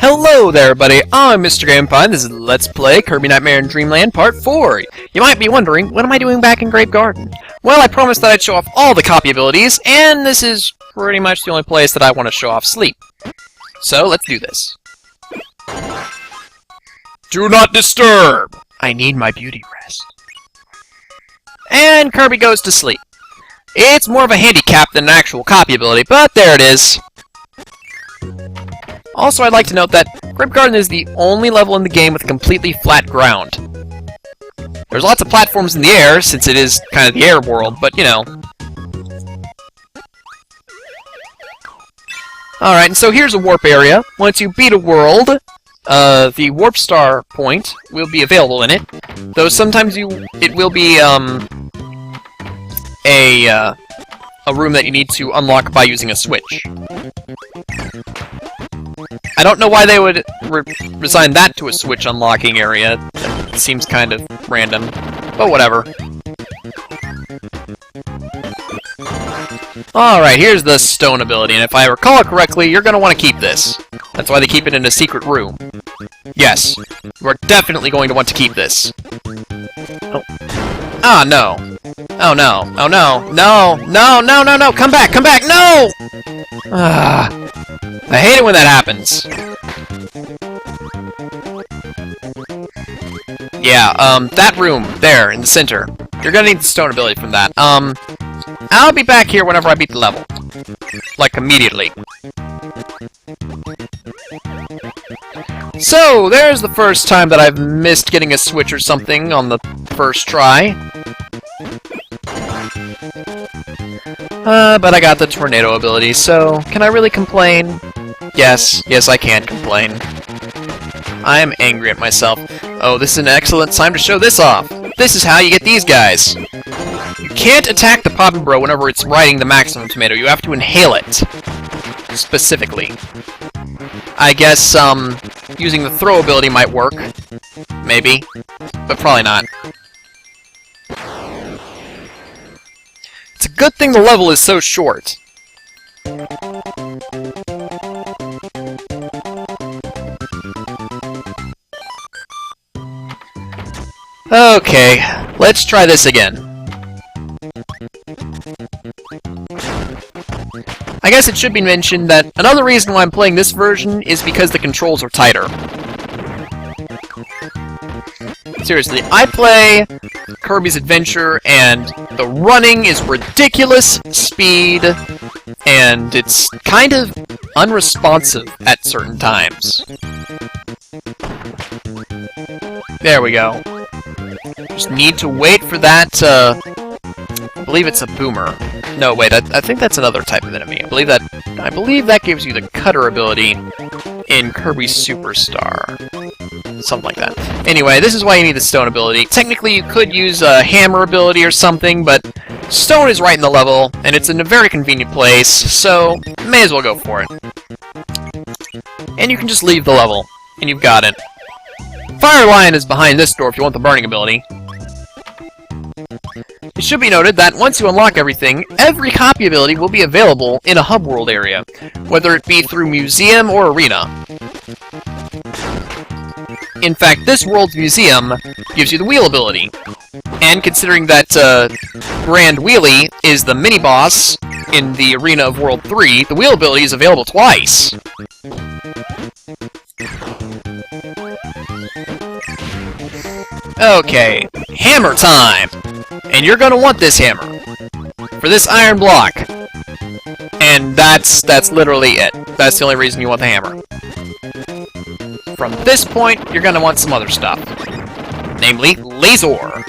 Hello there, everybody. I'm Mr. Gamepie, and this is Let's Play Kirby Nightmare in Dreamland Part 4. You might be wondering, what am I doing back in Grave Garden? Well, I promised that I'd show off all the copy abilities, and this is pretty much the only place that I want to show off sleep. So, let's do this. Do not disturb! I need my beauty rest. And Kirby goes to sleep. It's more of a handicap than an actual copy ability, but there it is. Also, I'd like to note that Grave Garden is the only level in the game with completely flat ground. There's lots of platforms in the air, since it is kind of the air world, but you know. Alright, and so here's a warp area. Once you beat a world, the warp star point will be available in it. Though sometimes it will be a room that you need to unlock by using a switch. I don't know why they would resign that to a switch unlocking area. It seems kind of random, but whatever. Alright, here's the stone ability, and if I recall it correctly, you're going to want to keep this. That's why they keep it in a secret room. Yes, we're definitely going to want to keep this. Oh. Ah, no. Oh no. Oh no. No. No, no, no, no! Come back! Come back! No! Ah. I hate it when that happens. Yeah, that room, there, in the center. You're gonna need the stone ability from that. I'll be back here whenever I beat the level. Like, immediately. So, there's the first time that I've missed getting a switch or something on the first try. But I got the tornado ability, so can I really complain? Yes, I can complain. I am angry at myself. Oh, this is an excellent time to show this off. This is how you get these guys. You can't attack the Poppin' Bro whenever it's riding the maximum tomato. You have to inhale it. Specifically. I guess, using the throw ability might work. Maybe. But probably not. It's a good thing the level is so short. Okay, let's try this again. I guess it should be mentioned that another reason why I'm playing this version is because the controls are tighter. Seriously, I play Kirby's Adventure, and the running is ridiculous speed, and it's kind of unresponsive at certain times. There we go. Just need to wait for that, I believe it's a boomer. No, wait, I think that's another type of enemy. I believe that gives you the cutter ability in Kirby Superstar. Something like that. Anyway, this is why you need the stone ability. Technically, you could use a hammer ability or something, but stone is right in the level, and it's in a very convenient place, so may as well go for it. And you can just leave the level, and you've got it. Fire Lion is behind this door if you want the burning ability. It should be noted that once you unlock everything, every copy ability will be available in a hub world area, whether it be through museum or arena. In fact, this world's museum gives you the wheel ability. And considering that Grand Wheelie is the mini-boss in the arena of World 3, the wheel ability is available twice. Okay, hammer time! And you're gonna want this hammer. For this iron block. And that's literally it. That's the only reason you want the hammer. From this point, you're gonna want some other stuff. Namely, laser.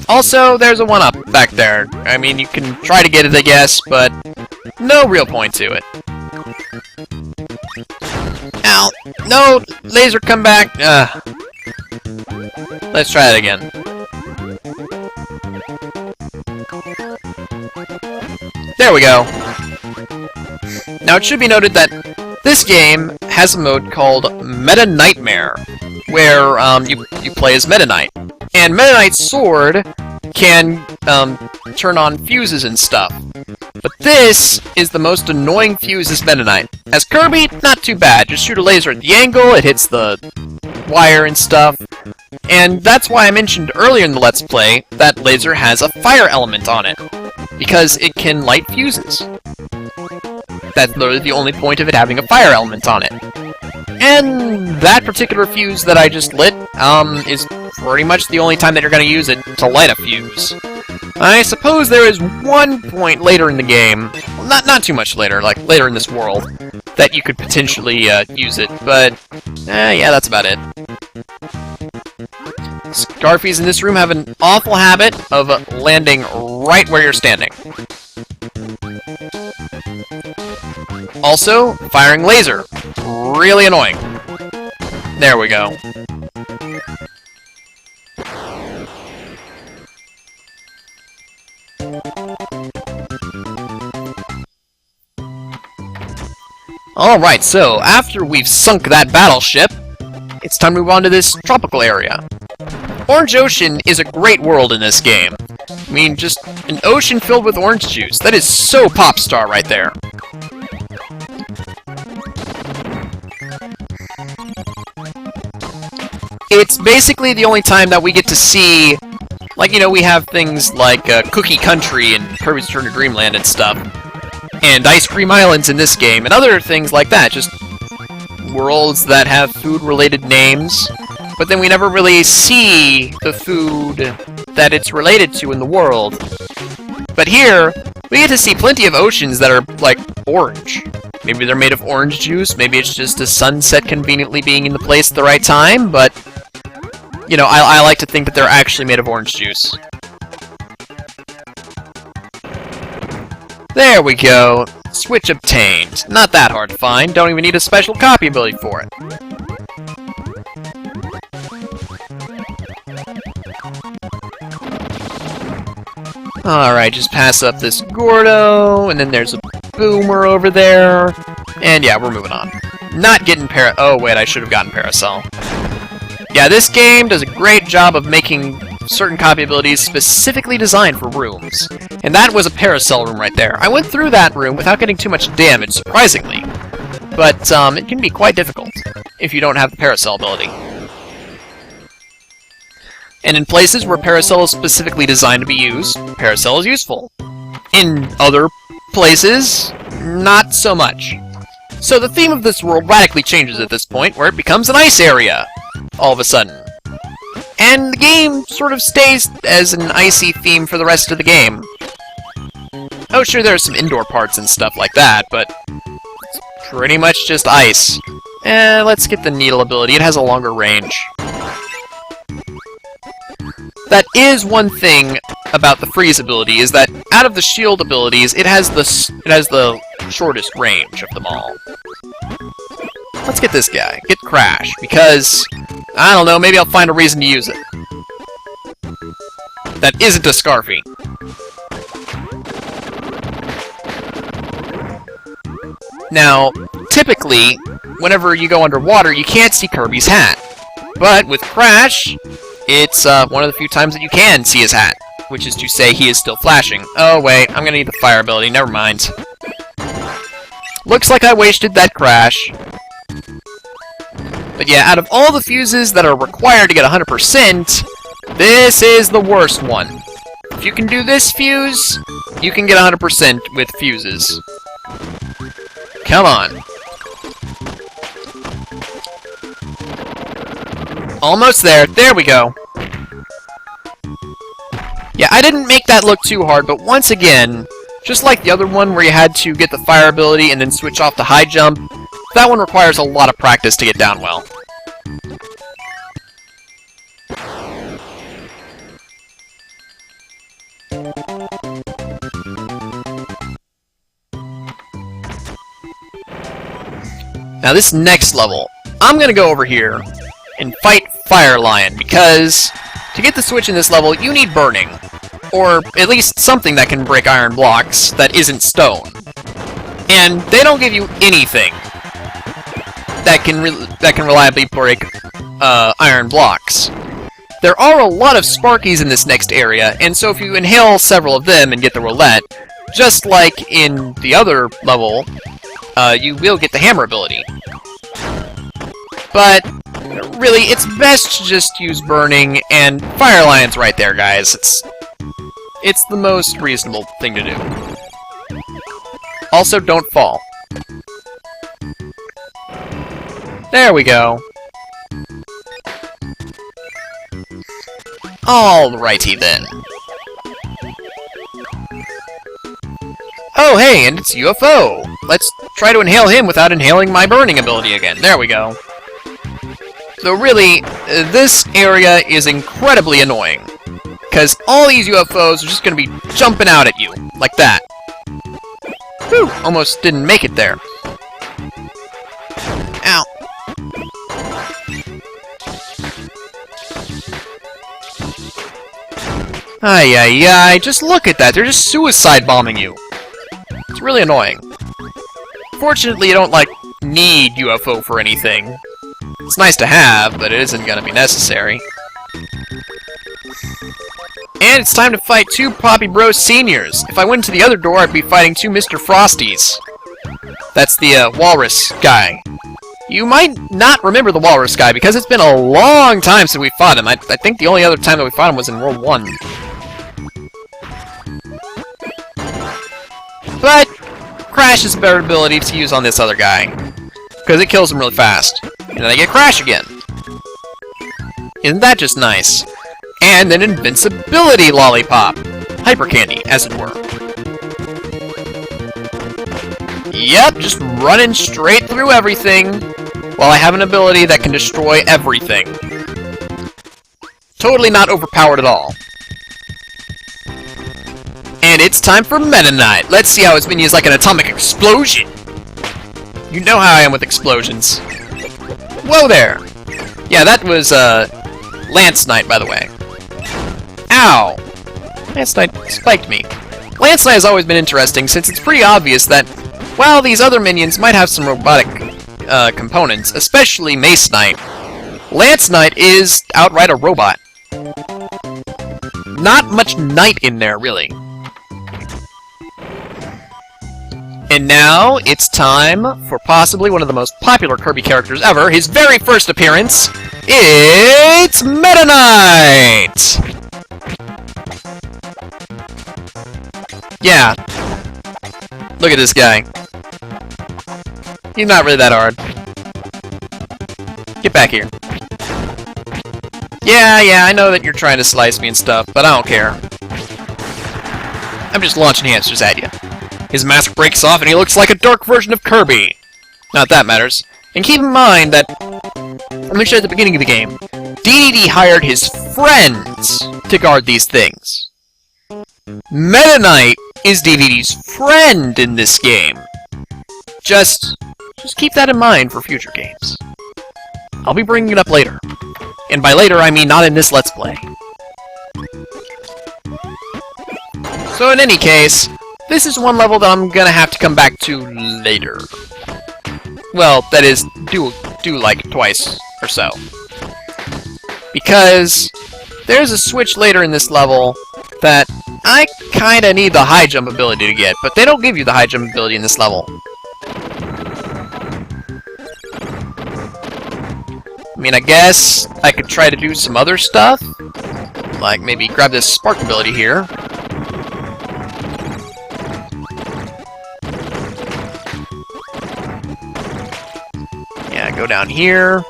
Also, there's a 1-up back there. I mean, you can try to get it, I guess, but no real point to it. Ow! No! Laser, come back! Let's try that again. There we go. Now, it should be noted that this game has a mode called Meta Nightmare, where you play as Meta Knight. And Meta Knight's sword can turn on fuses and stuff. But this is the most annoying fuse this Meta Knight. As Kirby, not too bad. Just shoot a laser at the angle, it hits the wire and stuff. And that's why I mentioned earlier in the Let's Play that laser has a fire element on it. Because it can light fuses. That's literally the only point of it having a fire element on it. And that particular fuse that I just lit, is pretty much the only time that you're going to use it to light a fuse. I suppose there is one point later in the game, well, not too much later, like later in this world, that you could potentially use it, but yeah, that's about it. Scarfies in this room have an awful habit of landing right where you're standing. Also, firing laser. Really annoying. There we go. Alright, so after we've sunk that battleship, it's time to move on to this tropical area. Orange Ocean is a great world in this game. I mean, just an ocean filled with orange juice. That is so pop star right there. It's basically the only time that we get to see, like, you know, we have things like Cookie Country and Kirby's Return to Dreamland and stuff, and Ice Cream Islands in this game, and other things like that, just worlds that have food-related names, but then we never really see the food that it's related to in the world. But here, we get to see plenty of oceans that are, like, orange. Maybe they're made of orange juice, maybe it's just a sunset conveniently being in the place at the right time, but, you know, I like to think that they're actually made of orange juice. There we go. Switch obtained. Not that hard to find, don't even need a special copy ability for it. Alright, just pass up this Gordo, and then there's a Boomer over there. And yeah, we're moving on. Not getting oh wait, I should have gotten Parasol. Yeah, this game does a great job of making certain copy abilities specifically designed for rooms. And that was a Parasol room right there. I went through that room without getting too much damage, surprisingly. But it can be quite difficult if you don't have the Parasol ability. And in places where Parasol is specifically designed to be used, Parasol is useful. In other places, not so much. So the theme of this world radically changes at this point, where it becomes an ice area, all of a sudden. And the game sort of stays as an icy theme for the rest of the game. Oh, sure, there are some indoor parts and stuff like that, but it's pretty much just ice. Let's get the Needle ability. It has a longer range. That is one thing about the Freeze ability, is that out of the shield abilities, it has the shortest range of them all. Let's get this guy. Get Crash, because, I don't know, maybe I'll find a reason to use it. That isn't a Scarfy. Now, typically, whenever you go underwater, you can't see Kirby's hat. But with Crash, it's one of the few times that you can see his hat, which is to say he is still flashing. Oh wait, I'm gonna need the fire ability, never mind. Looks like I wasted that Crash. But yeah, out of all the fuses that are required to get 100%, this is the worst one. If you can do this fuse, you can get 100% with fuses. Come on. Almost there. There we go. Yeah, I didn't make that look too hard, but once again, just like the other one where you had to get the fire ability and then switch off the high jump, that one requires a lot of practice to get down well. Now this next level, I'm gonna go over here and fight Fire Lion, because to get the switch in this level, you need burning. Or at least something that can break iron blocks that isn't stone. And they don't give you anything that can reliably break iron blocks. There are a lot of Sparkies in this next area, and so if you inhale several of them and get the roulette, just like in the other level, you will get the hammer ability. But really, it's best to just use burning, and Fire Lion's right there, guys. It's the most reasonable thing to do. Also, don't fall. There we go. Alrighty then. Oh, hey, and it's UFO! Let's try to inhale him without inhaling my burning ability again. There we go. Though really, this area is incredibly annoying. Because all these UFOs are just going to be jumping out at you. Like that. Whew! Almost didn't make it there. Ow. Ay, ay, ay, just look at that. They're just suicide bombing you. It's really annoying. Fortunately, you don't, like, need UFO for anything. It's nice to have, but it isn't gonna be necessary. And it's time to fight two Poppy Bros seniors. If I went to the other door, I'd be fighting two Mr. Frosties. That's the, walrus guy. You might not remember the walrus guy, because it's been a long time since we fought him. I think the only other time that we fought him was in World 1. But Crash is a better ability to use on this other guy, because it kills him really fast. And then I get Crash again. Isn't that just nice? And an invincibility lollipop. Hyper candy, as it were. Yep, just running straight through everything, while I have an ability that can destroy everything. Totally not overpowered at all. And it's time for Meta Knight. Let's see how it's been used like an atomic explosion. You know how I am with explosions. Whoa there! Yeah, that was, Lance Knight, by the way. Ow! Lance Knight spiked me. Lance Knight has always been interesting, since it's pretty obvious that, while these other minions might have some robotic, components, especially Mace Knight, Lance Knight is outright a robot. Not much knight in there, really. And now, it's time for possibly one of the most popular Kirby characters ever, his very first appearance. It's Meta Knight! Yeah. Look at this guy. He's not really that hard. Get back here. Yeah, I know that you're trying to slice me and stuff, but I don't care. I'm just launching hamsters at you. His mask breaks off and he looks like a dark version of Kirby. Not that matters. And keep in mind that, I mentioned at the beginning of the game, DDD hired his friends to guard these things. Meta Knight is DDD's friend in this game. Just keep that in mind for future games. I'll be bringing it up later. And by later, I mean not in this Let's Play. So in any case, this is one level that I'm gonna have to come back to later. Well, that is, do like twice or so. Because there's a switch later in this level that I kinda need the high jump ability to get, but they don't give you the high jump ability in this level. I mean, I guess I could try to do some other stuff. Like, maybe grab this spark ability here. Yeah, go down here.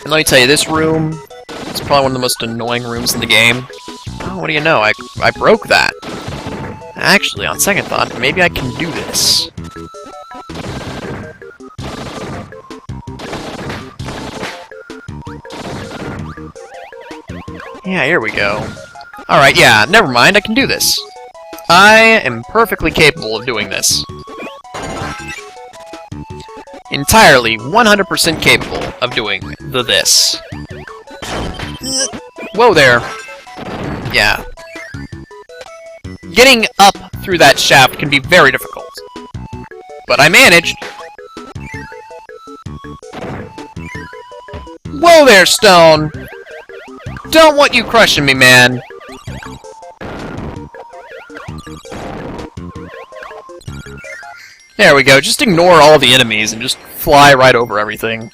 And let me tell you, this room is probably one of the most annoying rooms in the game. Oh, what do you know? I broke that. Actually, on second thought, maybe I can do this. Yeah, here we go. Alright, yeah, never mind, I can do this. I am perfectly capable of doing this. Entirely, 100% capable of doing this. Whoa there. Yeah. Getting up through that shaft can be very difficult. But I managed. Whoa there, Stone! Don't want you crushing me, man. There we go. Just ignore all the enemies and just fly right over everything.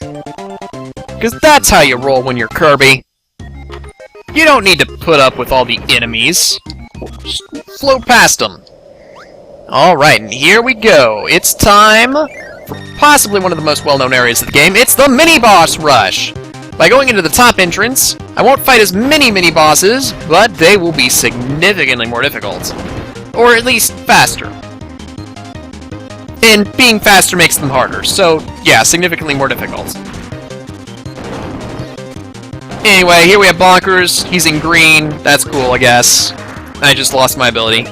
Because that's how you roll when you're Kirby. You don't need to put up with all the enemies. Just float past them. Alright, and here we go. It's time for possibly one of the most well-known areas of the game. It's the mini-boss rush! By going into the top entrance, I won't fight as many mini-bosses, but they will be significantly more difficult. Or at least faster. And being faster makes them harder, so yeah, significantly more difficult. Anyway, here we have Bonkers. He's in green. That's cool, I guess. I just lost my ability.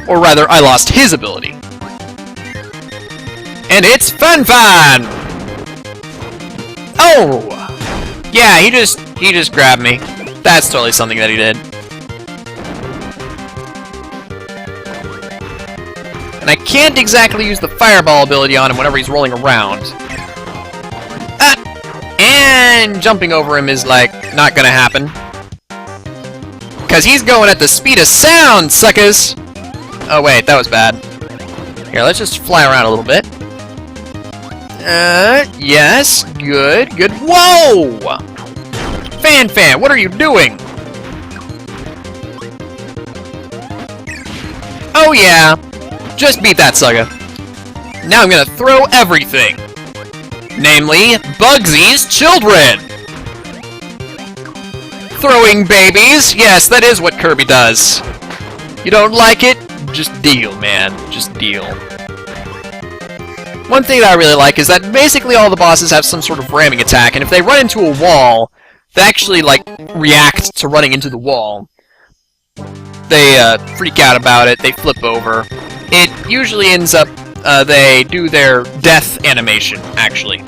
Or rather, I lost his ability. And it's Fun! Oh! Yeah, he just grabbed me. That's totally something that he did. And I can't exactly use the Fireball ability on him whenever he's rolling around. And jumping over him is, like, not gonna happen. Because he's going at the speed of sound, suckers! Oh, wait, that was bad. Here, let's just fly around a little bit. Yes, good. Whoa! Fan, what are you doing? Oh, yeah. Just beat that sucker. Now I'm gonna throw everything. Namely, Bugsy's children! Throwing babies? Yes, that is what Kirby does. You don't like it? Just deal, man. Just deal. One thing that I really like is that basically all the bosses have some sort of ramming attack, and if they run into a wall, they actually, like, react to running into the wall. They, freak out about it, they flip over. It usually ends up, they do their death animation, actually.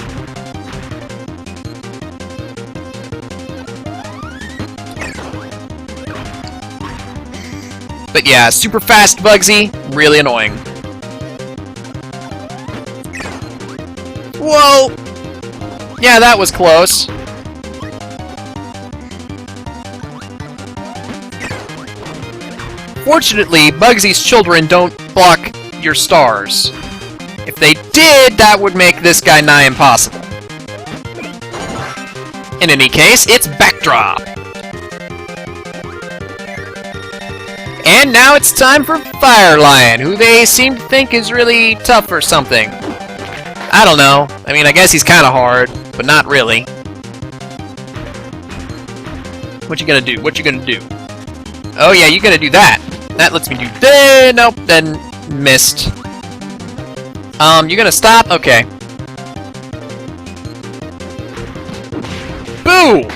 But yeah, super fast Bugsy, really annoying. Whoa! Yeah, that was close. Fortunately, Bugsy's children don't block your stars. If they did, that would make this guy nigh impossible. In any case, it's Backdrop! And now it's time for Fire Lion, who they seem to think is really tough or something. I don't know. I mean, I guess he's kind of hard, but not really. What you gonna do? What you gonna do? Oh yeah, you gotta do that. That lets me do this. Nope, then missed. You gonna stop? Okay. Boo!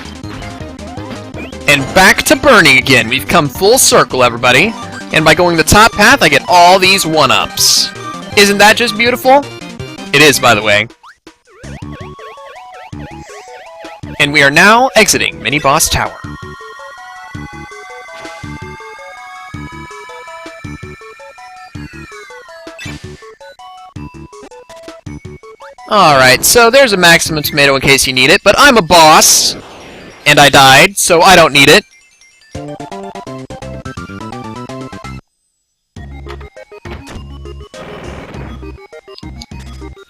And back to burning again. We've come full circle, everybody. And by going the top path, I get all these 1-ups. Isn't that just beautiful? It is, by the way. And we are now exiting Mini-Boss Tower. Alright, so there's a maximum tomato in case you need it, but I'm a boss, and I died, so I don't need it.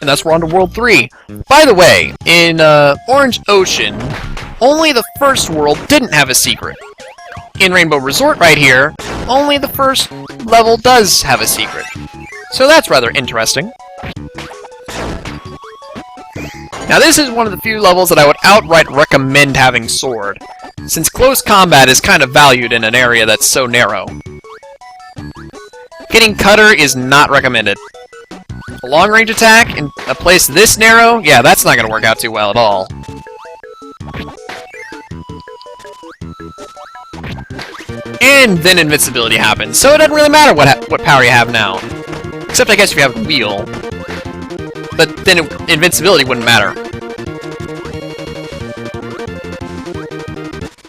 And that's we're on to World 3. By the way, in Orange Ocean, only the first world didn't have a secret. In Rainbow Resort right here, only the first level does have a secret. So that's rather interesting. Now this is one of the few levels that I would outright recommend having Sword, since close combat is kind of valued in an area that's so narrow. Getting Cutter is not recommended. A long-range attack in a place this narrow? Yeah, that's not going to work out too well at all. And then invincibility happens, so it doesn't really matter what power you have now. Except I guess if you have the wheel. But then invincibility wouldn't matter.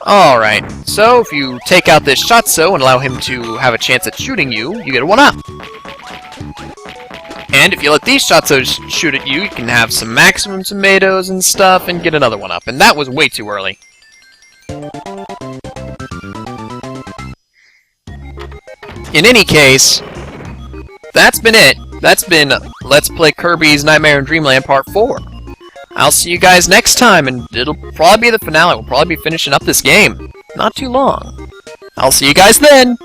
Alright, so if you take out this Shotso and allow him to have a chance at shooting you, you get a 1-up. And if you let these shotzos shoot at you, you can have some maximum tomatoes and stuff and get another one up. And that was way too early. In any case, that's been it. That's been Let's Play Kirby's Nightmare in Dreamland Part 4. I'll see you guys next time, and it'll probably be the finale. We'll probably be finishing up this game. Not too long. I'll see you guys then!